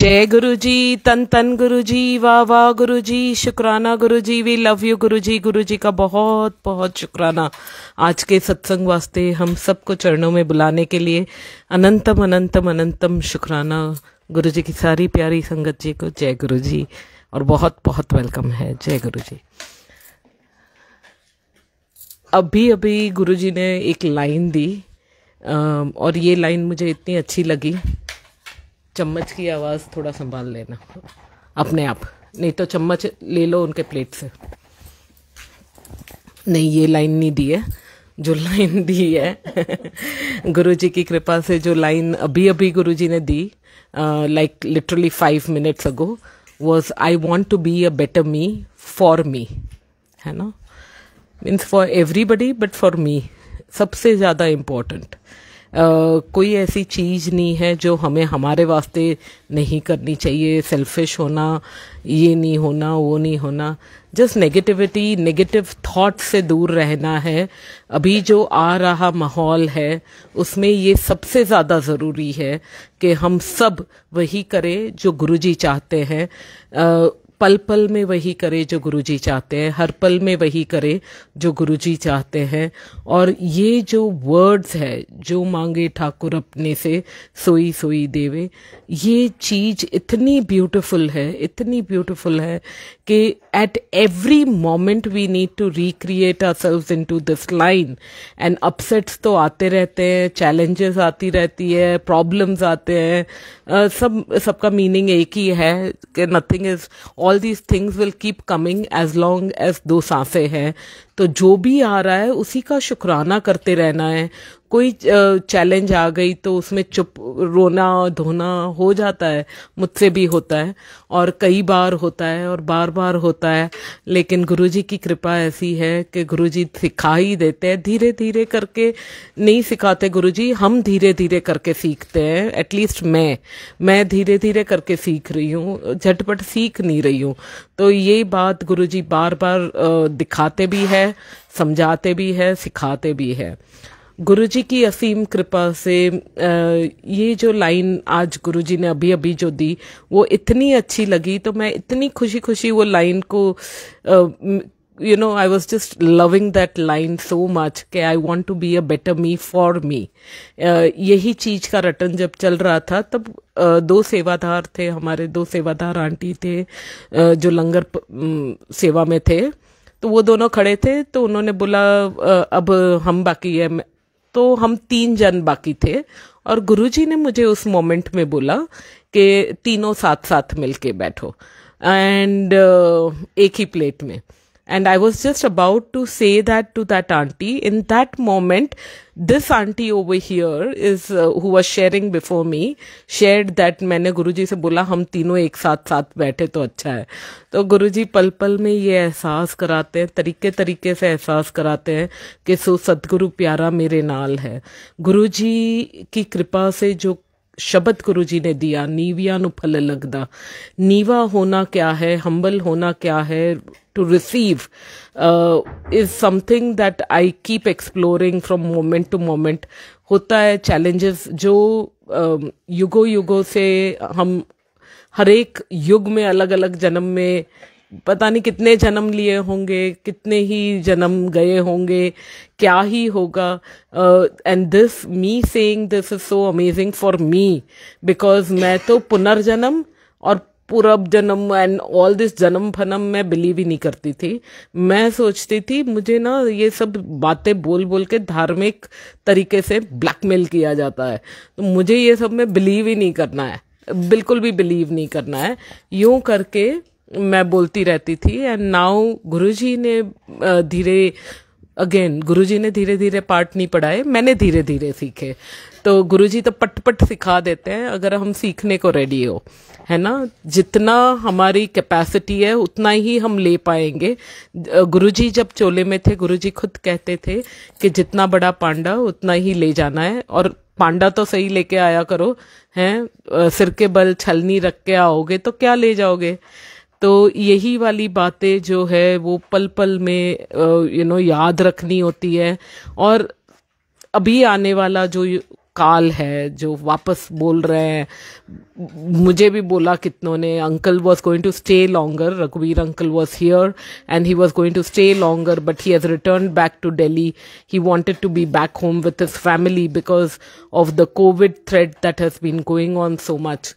जय गुरु जी, तन तन गुरु जी, वाह वाह गुरु जी, शुक्राना गुरु जी, वी लव यू गुरु जी। गुरु जी का बहुत बहुत शुक्राना आज के सत्संग वास्ते, हम सबको चरणों में बुलाने के लिए अनंतम अनंतम अनंतम शुक्राना गुरु जी की सारी प्यारी संगत जी को। जय गुरु जी और बहुत बहुत वेलकम है। जय गुरु जी। अभी अभी गुरु जी ने एक लाइन दी और ये लाइन मुझे इतनी अच्छी लगी। चम्मच की आवाज़ थोड़ा संभाल लेना अपने आप, नहीं तो चम्मच ले लो उनके प्लेट से। नहीं, ये लाइन नहीं दी है। जो लाइन दी है गुरु जी की कृपा से, जो लाइन अभी अभी गुरु जी ने दी like literally 5 minutes ago was I want to be a better me for me, है ना। Means for everybody but for me, सबसे ज़्यादा इम्पोर्टेंट कोई ऐसी चीज़ नहीं है जो हमें हमारे वास्ते नहीं करनी चाहिए। सेल्फिश होना, ये नहीं होना, वो नहीं होना, जस्ट नेगेटिविटी, नेगेटिव थॉट से दूर रहना है। अभी जो आ रहा माहौल है उसमें ये सबसे ज़्यादा ज़रूरी है कि हम सब वही करें जो गुरुजी चाहते हैं। पल पल में वही करे जो गुरुजी चाहते हैं, हर पल में वही करे जो गुरुजी चाहते हैं। और ये जो वर्ड्स है, जो मांगे ठाकुर अपने से सोई सोई देवे, ये चीज़ इतनी ब्यूटीफुल है, इतनी ब्यूटीफुल है कि at every moment we need to recreate ourselves into this line. And upsets तो आते रहते हैं, चैलेंजेस आती रहती है, प्रॉब्लम्स आते हैं, सबका मीनिंग एक ही है कि nothing is, all these things will keep coming as long as 2 सांसें हैं। तो जो भी आ रहा है उसी का शुक्राना करते रहना है। कोई चैलेंज आ गई तो उसमें चुप रोना धोना हो जाता है, मुझसे भी होता है और कई बार होता है और बार बार होता है। लेकिन गुरुजी की कृपा ऐसी है कि गुरुजी सिखा ही देते हैं, धीरे धीरे करके नहीं सिखाते गुरुजी, हम धीरे धीरे करके सीखते हैं। एटलीस्ट मैं धीरे धीरे करके सीख रही हूँ, झटपट सीख नहीं रही हूँ। तो ये बात गुरुजी बार बार दिखाते भी है, समझाते भी है, सिखाते भी है। गुरुजी की असीम कृपा से ये जो लाइन आज गुरुजी ने अभी अभी जो दी वो इतनी अच्छी लगी, तो मैं इतनी खुशी खुशी वो लाइन को you know, I was just loving that line so much कि I want to be a better me for me। यही चीज का रटन जब चल रहा था तब 2 सेवादार थे हमारे, 2 सेवादार आंटी थे जो लंगर सेवा में थे। तो वो दोनों खड़े थे, तो उन्होंने बोला अब हम बाकी है। तो हम 3 जन बाकी थे और गुरुजी ने मुझे उस मोमेंट में बोला कि तीनों साथ साथ मिलके बैठो एंड एक ही प्लेट में। And I was just about to say that to that auntie. In that moment, this auntie over here is who was sharing before me, shared that मैंने गुरुजी से बोला हम तीनों एक साथ साथ बैठे तो अच्छा है। तो गुरुजी पल पल में ये एहसास कराते हैं, तरीके तरीके से एहसास कराते हैं कि सो सतगुरु प्यारा मेरे नाल है। गुरुजी की कृपा से जो शब्द गुरुजी ने दिया, नीविया नु फल लगदा, नीवा होना क्या है, हम्बल होना क्या है, to receive is something that I keep exploring from moment to moment। होता है challenges जो युगों युगों से हम हर एक युग में अलग अलग जन्म में पता नहीं कितने जन्म लिए होंगे, कितने ही जन्म गए होंगे, क्या ही होगा। And this me saying this is so amazing for me because मैं तो पुनर्जन्म और पूर्व जन्म एंड ऑल दिस जन्म फनम मैं बिलीव ही नहीं करती थी। मैं सोचती थी मुझे ना ये सब बातें बोल बोल के धार्मिक तरीके से ब्लैकमेल किया जाता है, तो मुझे ये सब में बिलीव ही नहीं करना है, बिल्कुल भी बिलीव नहीं करना है। यूं करके मैं बोलती रहती थी। एंड नाउ गुरुजी ने गुरुजी ने धीरे धीरे पाठ नहीं पढ़ाए, मैंने धीरे धीरे सीखे। तो गुरुजी तो पट पट सिखा देते हैं अगर हम सीखने को रेडी हो, है ना। जितना हमारी कैपेसिटी है उतना ही हम ले पाएंगे। गुरुजी जब चोले में थे, गुरुजी खुद कहते थे कि जितना बड़ा पांडा उतना ही ले जाना है, और पांडा तो सही लेके आया करो, हैं सिर के बल छलनी रख के आओगे तो क्या ले जाओगे। तो यही वाली बातें जो है वो पल पल में याद रखनी होती है। और अभी आने वाला जो काल है जो वापस बोल रहे हैं। मुझे भी बोला कितनों ने, uncle was going to stay longer, रघुवीर uncle was here and he was going to stay longer but he has return back to Delhi. He wanted to be back home with his family because of the covid threat that has been going on so much.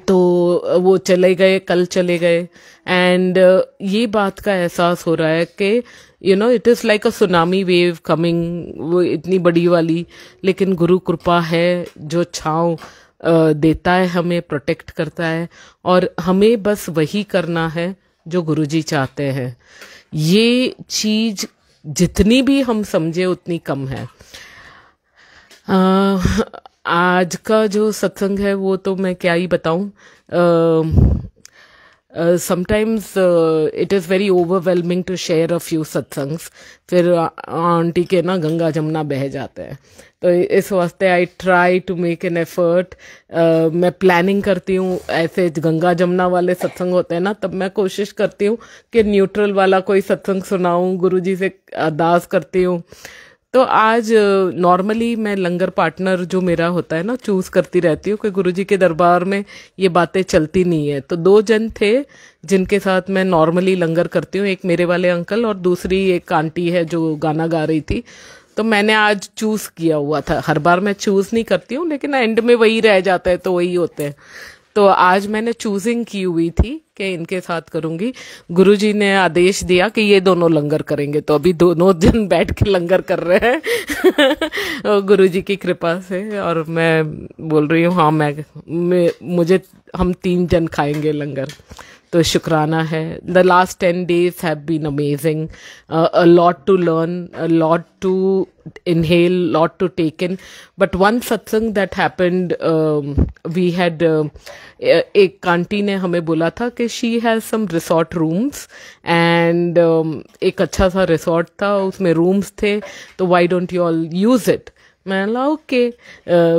तो वो चले गए, कल चले गए। And ये बात का एहसास हो रहा है कि you know it is like a tsunami wave coming, वो इतनी बड़ी वाली, लेकिन गुरु कृपा है जो छाँव देता है, हमें प्रोटेक्ट करता है, और हमें बस वही करना है जो गुरुजी चाहते हैं। ये चीज़ जितनी भी हम समझे उतनी कम है। आज का जो सत्संग है वो तो मैं क्या ही बताऊं। Sometimes it is very overwhelming to share a few satsangs, फिर आंटी के ना गंगा जमुना बह जाते हैं। तो इस वास्ते I try to make an effort. मैं प्लानिंग करती हूँ, ऐसे गंगा जमुना वाले सत्संग होते हैं ना, तब मैं कोशिश करती हूँ कि न्यूट्रल वाला कोई सत्संग सुनाऊँ, गुरुजी से अरदास करती हूँ। तो आज नॉर्मली मैं लंगर पार्टनर जो मेरा होता है ना, चूज करती रहती हूँ कि गुरुजी के दरबार में ये बातें चलती नहीं है। तो 2 जन थे जिनके साथ मैं नॉर्मली लंगर करती हूँ, एक मेरे वाले अंकल और दूसरी एक आंटी है जो गाना गा रही थी। तो मैंने आज चूज किया हुआ था, हर बार मैं चूज नहीं करती हूँ लेकिन एंड में वही रह जाता है, तो वही होते हैं। तो आज मैंने चूजिंग की हुई थी कि इनके साथ करूंगी। गुरुजी ने आदेश दिया कि ये दोनों लंगर करेंगे, तो अभी दोनों जन बैठ के लंगर कर रहे हैं गुरुजी की कृपा से। और मैं बोल रही हूँ हाँ, मुझे हम 3 जन खाएंगे लंगर, तो शुक्राना है। The last 10 days have been amazing, a lot to learn, a lot to inhale, lot to take in. But one satsang that happened, we had एक आंटी ने हमें बोला था कि she has some resort rooms and एक अच्छा सा resort था, उसमें रूम्स थे, तो why don't you all use it? मैंने बोला ओके।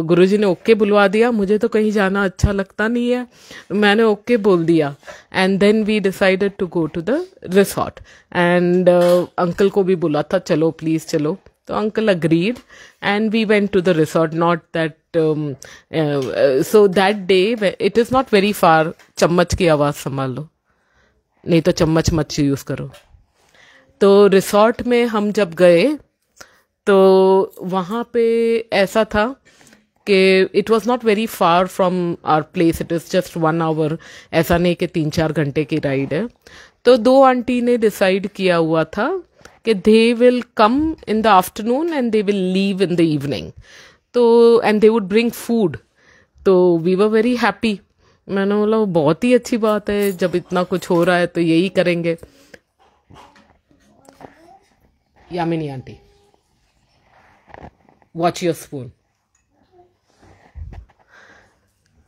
गुरुजी ने ओके बुलवा दिया, मुझे तो कहीं जाना अच्छा लगता नहीं है, मैंने ओके बोल दिया। And then we decided to go to the resort and uncle को भी बोला था चलो प्लीज चलो, तो uncle agreed and we went to the resort. Not that so that day it is not very far. चम्मच की आवाज़ संभाल लो, नहीं तो चम्मच मत यूज़ करो। तो रिसोर्ट में हम जब गए तो वहाँ पे ऐसा था कि it was not very far from our place, it is just 1 hour, ऐसा नहीं कि 3-4 घंटे की राइड है। तो 2 आंटी ने डिसाइड किया हुआ था कि they will come in the afternoon and they will leave in the evening, तो and they would bring food. तो वी वर वेरी हैप्पी। मैंने बोला बहुत ही अच्छी बात है, जब इतना कुछ हो रहा है तो यही करेंगे। Yamini aunty, watch your spoon.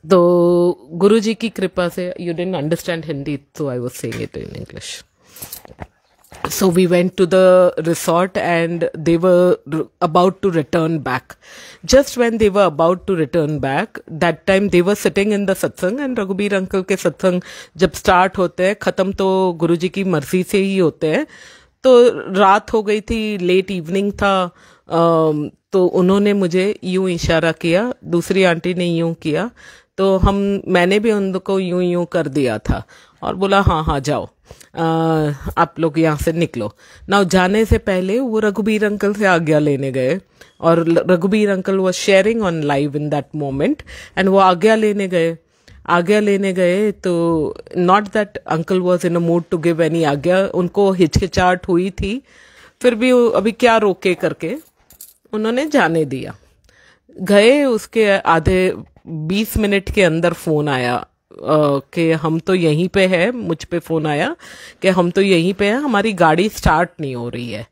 तो गुरुजी की कृपा से, you didn't understand Hindi so I was saying it in English. So we went to the resort and they were about to return back. Just when they were about to return back, that time they were sitting in the satsang and Raghubir uncle के सत्संग जब start होते हैं, खत्म तो गुरुजी की मर्जी से ही होते हैं। तो रात हो गई थी, लेट इवनिंग था, तो उन्होंने मुझे यूं इशारा किया, दूसरी आंटी ने यूं किया, तो मैंने भी उनको यूं यूं कर दिया था और बोला हाँ हाँ जाओ, आप लोग यहाँ से निकलो ना। जाने से पहले वो रघुबीर अंकल से आज्ञा लेने गए और Raghubir uncle was sharing on live in that moment and वो आज्ञा लेने गए। तो not that uncle was in a mood to give any आज्ञा, उनको हिचकिचाहट हुई थी, फिर भी अभी क्या रोके करके उन्होंने जाने दिया। गए, उसके आधे 20 मिनट के अंदर फोन आया कि हम तो यहीं पे है, मुझ पे फोन आया कि हम तो यहीं पे हैं, हमारी गाड़ी स्टार्ट नहीं हो रही है।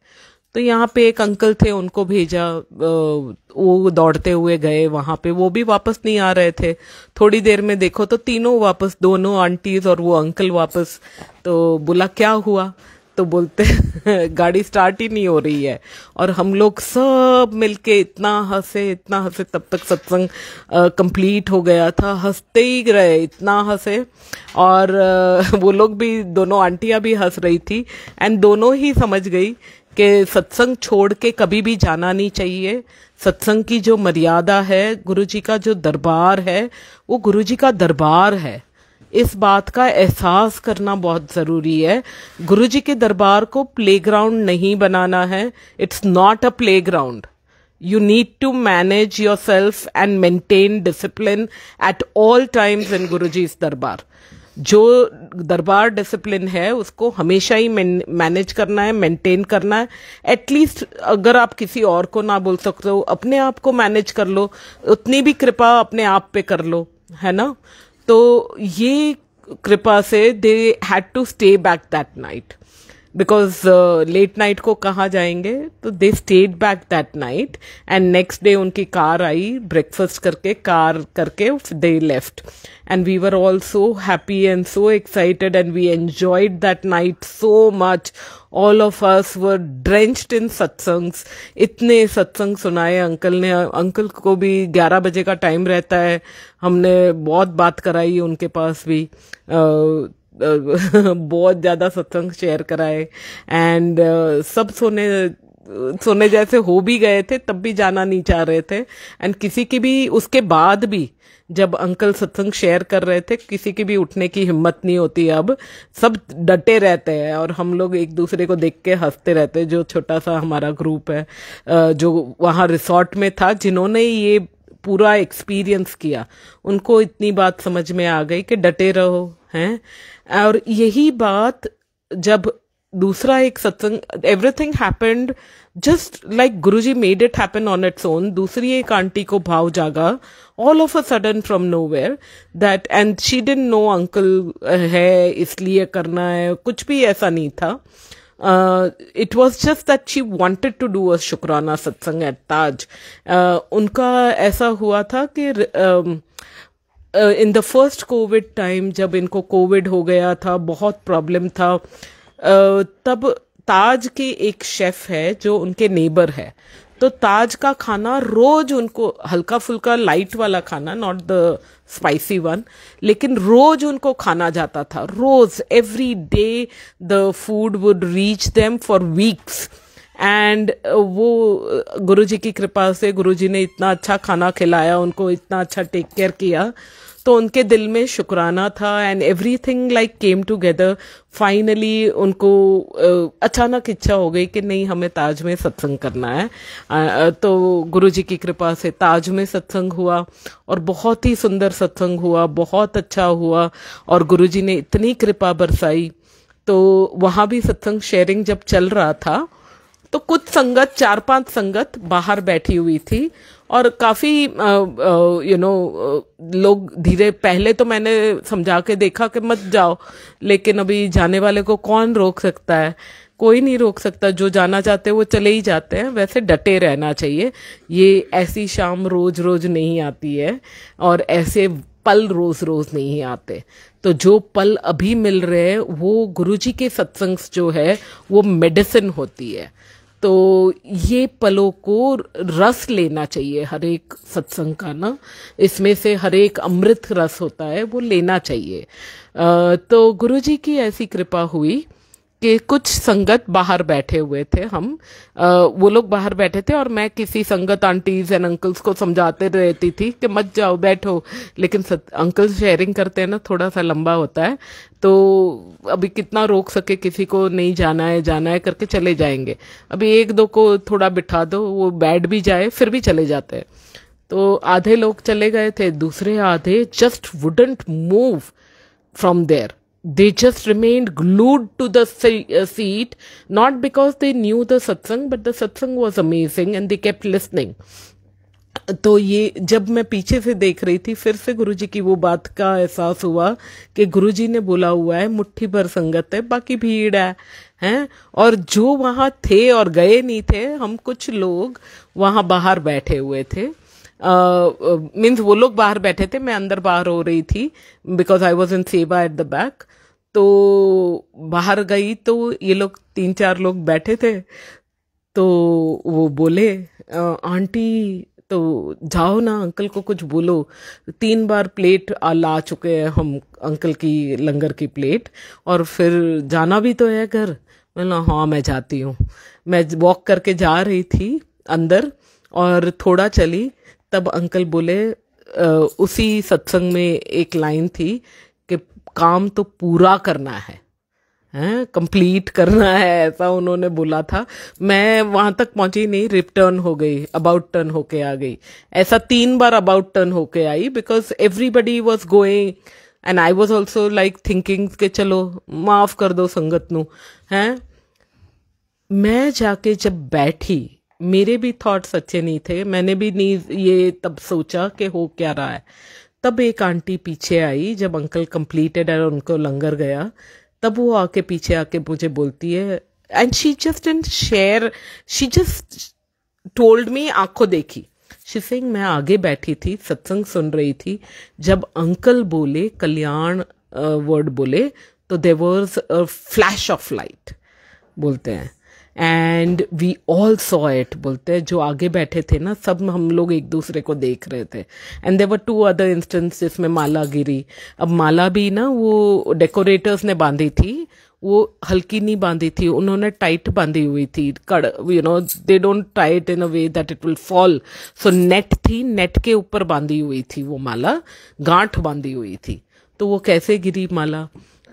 तो यहाँ पे एक अंकल थे, उनको भेजा, वो दौड़ते हुए गए वहां पे, वो भी वापस नहीं आ रहे थे। थोड़ी देर में देखो तो तीनों वापस, दोनों आंटीज और वो अंकल वापस। तो बोला क्या हुआ, तो बोलते गाड़ी स्टार्ट ही नहीं हो रही है। और हम लोग सब मिलके इतना हंसे, तब तक सत्संग कंप्लीट हो गया था, हंसते ही रहे, इतना हंसे। और वो लोग भी, दोनों आंटियां भी हंस रही थी एंड दोनों ही समझ गई कि सत्संग छोड़ के कभी भी जाना नहीं चाहिए। सत्संग की जो मर्यादा है, गुरुजी का जो दरबार है, वो गुरुजी का दरबार है। इस बात का एहसास करना बहुत ज़रूरी है। गुरुजी के दरबार को प्लेग्राउंड नहीं बनाना है। It's not a playground. You need to manage yourself and maintain discipline at all times in Guruji's दरबार। जो दरबार डिसिप्लिन है उसको हमेशा ही मैनेज करना है, मेंटेन करना है। एटलीस्ट अगर आप किसी और को ना बोल सकते हो, अपने आप को मैनेज कर लो, उतनी भी कृपा अपने आप पे कर लो, है ना। तो ये कृपा से they had to stay back that night, because late night को कहाँ जाएंगे, तो they stayed back that night and next day उनकी कार आई, ब्रेकफास्ट करके कार करके they left and we were all so happy and so excited and we enjoyed that night so much. All of us were drenched in satsangs. इतने सत्संग सुनाए uncle ने। Uncle को भी 11 बजे का टाइम रहता है, हमने बहुत बात कराई उनके पास भी, बहुत ज्यादा सत्संग शेयर कराए एंड सब सोने जैसे हो भी गए थे, तब भी जाना नहीं चाह रहे थे। एंड किसी की भी उसके बाद भी जब अंकल सत्संग शेयर कर रहे थे, किसी की भी उठने की हिम्मत नहीं होती। अब सब डटे रहते हैं और हम लोग एक दूसरे को देख के हंसते रहते हैं। जो छोटा सा हमारा ग्रुप है जो वहाँ रिसोर्ट में था, जिन्होंने ये पूरा एक्सपीरियंस किया, उनको इतनी बात समझ में आ गई कि डटे रहो, हैं। और यही बात जब दूसरा एक सत्संग, everything happened just like Guruji made it happen on its own. दूसरी एक आंटी को भाव जागा all of a sudden from nowhere that, and she didn't know uncle है इसलिए करना है, कुछ भी ऐसा नहीं था। It was just that she wanted to do a शुक्राना सत्संग at ताज। उनका ऐसा हुआ था कि in the first Covid time, जब इनको कोविड हो गया था, बहुत प्रॉब्लम था, तब ताज के एक शेफ है जो उनके नेबर है, तो ताज का खाना रोज उनको, हल्का फुल्का लाइट वाला खाना, नॉट द स्पाइसी वन, लेकिन रोज उनको खाना जाता था। रोज, every day the food would reach them for weeks. And वो गुरुजी की कृपा से, गुरुजी ने इतना अच्छा खाना खिलाया उनको, इतना अच्छा टेक केयर किया, तो उनके दिल में शुक्राना था and everything like came together. Finally उनको अचानक इच्छा हो गई कि नहीं, हमें ताज में सत्संग करना है। तो गुरुजी की कृपा से ताज में सत्संग हुआ और बहुत ही सुंदर सत्संग हुआ, बहुत अच्छा हुआ। और गुरुजी ने इतनी कृपा बरसाई, तो वहाँ भी सत्संग शेयरिंग जब चल रहा था, तो कुछ संगत, 4-5 संगत बाहर बैठी हुई थी और काफी लोग धीरे, पहले तो मैंने समझा के देखा कि मत जाओ, लेकिन अभी जाने वाले को कौन रोक सकता है, कोई नहीं रोक सकता। जो जाना चाहते हैं वो चले ही जाते हैं। वैसे डटे रहना चाहिए। ये ऐसी शाम रोज रोज नहीं आती है और ऐसे पल रोज रोज नहीं आते। तो जो पल अभी मिल रहे हैं वो गुरुजी के सत्संग जो है वो मेडिसिन होती है। तो ये पलों को रस लेना चाहिए, हर एक सत्संग का ना, इसमें से हर एक अमृत रस होता है, वो लेना चाहिए। तो गुरुजी की ऐसी कृपा हुई कि कुछ संगत बाहर बैठे हुए थे, वो लोग बाहर बैठे थे और मैं किसी संगत आंटीज एंड अंकल्स को समझाते रहती थी कि मत जाओ, बैठो। लेकिन अंकल शेयरिंग करते हैं ना, थोड़ा सा लंबा होता है, तो अभी कितना रोक सके, किसी को नहीं जाना है करके चले जाएंगे। अभी 1-2 को थोड़ा बिठा दो, वो बैठ भी जाए फिर भी चले जाते हैं। तो आधे लोग चले गए थे, दूसरे आधे just wouldn't move from there. They just remained glued to the seat, not because they knew the satsang, but the satsang was amazing and they kept listening. तो ये जब मैं पीछे से देख रही थी, फिर से गुरुजी की वो बात का एहसास हुआ कि गुरुजी ने बोला हुआ है, मुट्ठी भर संगत है, बाकी भीड़ है, हैं। और जो वहां थे और गए नहीं थे, हम कुछ लोग वहां बाहर बैठे हुए थे। मीन्स वो लोग बाहर बैठे थे, मैं अंदर बाहर हो रही थी, बिकॉज आई वॉज इन सेवा एट द बैक। तो बाहर गई तो ये लोग 3-4 लोग बैठे थे, तो वो बोले, आंटी तो जाओ ना, अंकल को कुछ बोलो, 3 बार प्लेट ला चुके हैं हम अंकल की लंगर की प्लेट, और फिर जाना भी तो है घर। बोला हाँ मैं जाती हूँ। मैं वॉक करके जा रही थी अंदर और थोड़ा चली, तब अंकल बोले, उसी सत्संग में एक लाइन थी कि काम तो पूरा करना है, कंप्लीट करना है, ऐसा उन्होंने बोला था। मैं वहां तक पहुंची नहीं, रिटर्न हो गई, अबाउट टर्न होके आ गई। ऐसा 3 बार अबाउट टर्न होके आई, because everybody was going and I was also like thinking कि चलो माफ कर दो संगत नू, हैं। मैं जाके जब बैठी, मेरे भी थॉट्स अच्छे नहीं थे, मैंने भी नहीं ये तब सोचा कि हो क्या रहा है। तब एक आंटी पीछे आई, जब अंकल कंप्लीटेड और उनको लंगर गया, तब वो आके पीछे आके मुझे बोलती है, and she just didn't share, she just told me, आंखों देखी। शी सेइंग, मैं आगे बैठी थी, सत्संग सुन रही थी, जब अंकल बोले कल्याण वर्ड बोले, तो there was a flash of light, बोलते हैं, and we all saw it, बोलते हैं। जो आगे बैठे थे ना, सब हम लोग एक दूसरे को देख रहे थे। And there were 2 other instance जिसमें माला गिरी। अब माला भी ना वो डेकोरेटर्स ने बांधी थी, वो हल्की नहीं बांधी थी, उन्होंने टाइट बांधी हुई थी, they don't tie it in a way that it will fall. So net थी, नेट के ऊपर बांधी हुई थी वो माला, गांठ बांधी हुई थी। तो वो कैसे गिरी माला,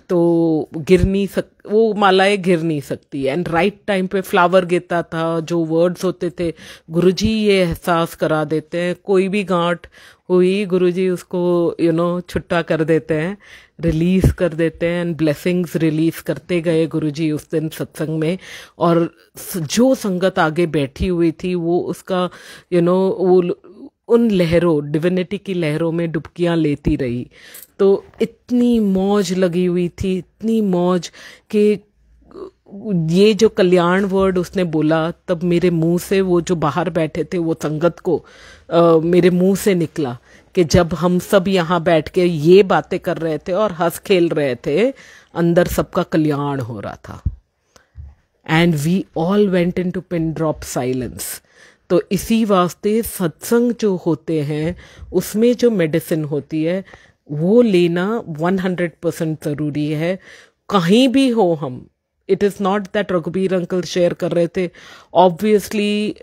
तो गिर नहीं वो मालाएं गिर नहीं सकती। एंड राइट टाइम पे फ्लावर गिरता था, जो वर्ड्स होते थे, गुरुजी ये एहसास करा देते हैं, कोई भी गांठ हुई गुरुजी उसको छुट्टा कर देते हैं, रिलीज कर देते हैं, एंड ब्लेसिंग्स रिलीज करते गए गुरुजी उस दिन सत्संग में। और जो संगत आगे बैठी हुई थी वो उसका वो उन लहरों, डिविनिटी की लहरों में डुबकियां लेती रही। तो इतनी मौज लगी हुई थी, इतनी मौज कि ये जो कल्याण वर्ड उसने बोला, तब मेरे मुंह से, वो जो बाहर बैठे थे वो संगत को मेरे मुंह से निकला कि जब हम सब यहाँ बैठ के ये बातें कर रहे थे और हंस खेल रहे थे, अंदर सबका कल्याण हो रहा था। And we all went into pin drop silence. तो इसी वास्ते सत्संग जो होते हैं उसमें जो मेडिसिन होती है वो लेना 100% ज़रूरी है, कहीं भी हो हम। It is not that Raghubir uncle share कर रहे थे, ऑब्वियसली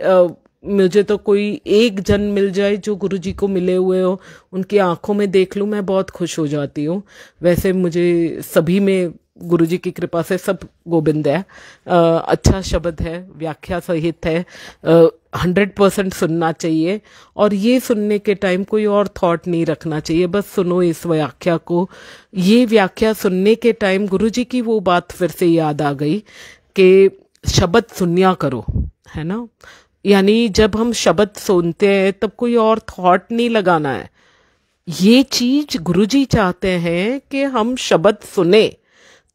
मुझे तो कोई एक जन मिल जाए जो गुरुजी को मिले हुए हो, उनकी आंखों में देख लूँ, मैं बहुत खुश हो जाती हूँ। वैसे मुझे सभी में गुरुजी की कृपा से सब गोविंद है, अच्छा शब्द है, व्याख्या सहित है, 100% सुनना चाहिए। और ये सुनने के टाइम कोई और थॉट नहीं रखना चाहिए, बस सुनो इस व्याख्या को। ये व्याख्या सुनने के टाइम गुरुजी की वो बात फिर से याद आ गई कि शब्द सुनिया करो, है ना। यानी जब हम शब्द सुनते हैं तब कोई और थॉट नहीं लगाना है। ये चीज गुरुजी चाहते हैं कि हम शब्द सुने,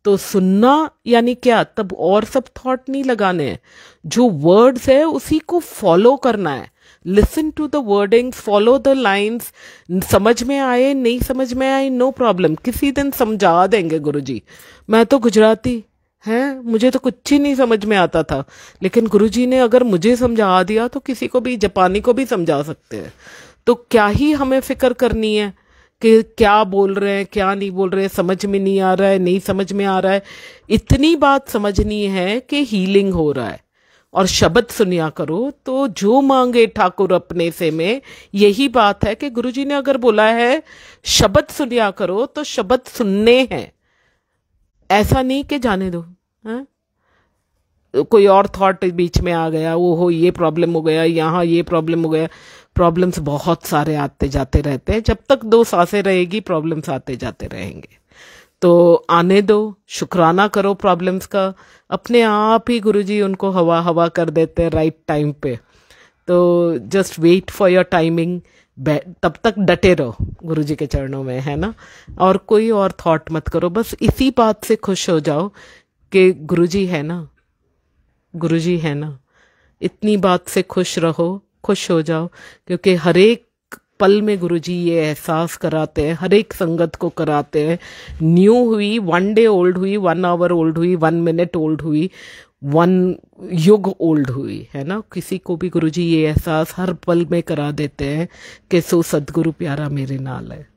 तो सुनना यानी क्या, तब और सब थॉट नहीं लगाने हैं, जो वर्ड्स है उसी को फॉलो करना है। Listen to the wordings, follow the lines. समझ में आए नहीं समझ में आए, नो प्रॉब्लम, किसी दिन समझा देंगे गुरुजी। मैं तो गुजराती हैं, मुझे तो कुछ ही नहीं समझ में आता था, लेकिन गुरुजी ने अगर मुझे समझा दिया तो किसी को भी, जापानी को भी समझा सकते हैं। तो क्या ही हमें फिक्र करनी है कि क्या बोल रहे हैं क्या नहीं बोल रहे हैं, समझ में नहीं आ रहा है नहीं समझ में आ रहा है। इतनी बात समझनी है कि हीलिंग हो रहा है। और शब्द सुनिया करो, तो जो मांगे ठाकुर अपने से में, यही बात है कि गुरुजी ने अगर बोला है शब्द सुनिया करो तो शब्द सुनने हैं, ऐसा नहीं कि जाने दो, है? कोई और थॉट बीच में आ गया, वो हो ये प्रॉब्लम हो गया, यहाँ ये प्रॉब्लम हो गया। प्रॉब्लम्स बहुत सारे आते जाते रहते हैं, जब तक 2 सांसें रहेगी प्रॉब्लम्स आते जाते रहेंगे। तो आने दो, शुक्राना करो प्रॉब्लम्स का, अपने आप ही गुरुजी उनको हवा हवा कर देते हैं राइट टाइम पे। तो just wait for your timing, तब तक डटे रहो गुरुजी के चरणों में, है ना। और कोई और थॉट मत करो, बस इसी बात से खुश हो जाओ कि गुरुजी है ना, गुरुजी है ना। इतनी बात से खुश रहो, खुश हो जाओ, क्योंकि हर एक पल में गुरुजी ये एहसास कराते हैं, हर एक संगत को कराते हैं। न्यू हुई, 1 डे ओल्ड हुई, 1 आवर ओल्ड हुई, 1 मिनट ओल्ड हुई, 1 युग ओल्ड हुई, है ना। किसी को भी गुरुजी ये एहसास हर पल में करा देते हैं कि सो सदगुरु प्यारा मेरे नाल है।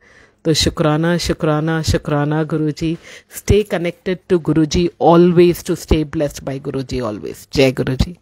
तो शुक्राना शुक्राना शुक्राना Guruji. Stay connected to Guruji always, to stay blessed by Guruji always. जय गुरुजी।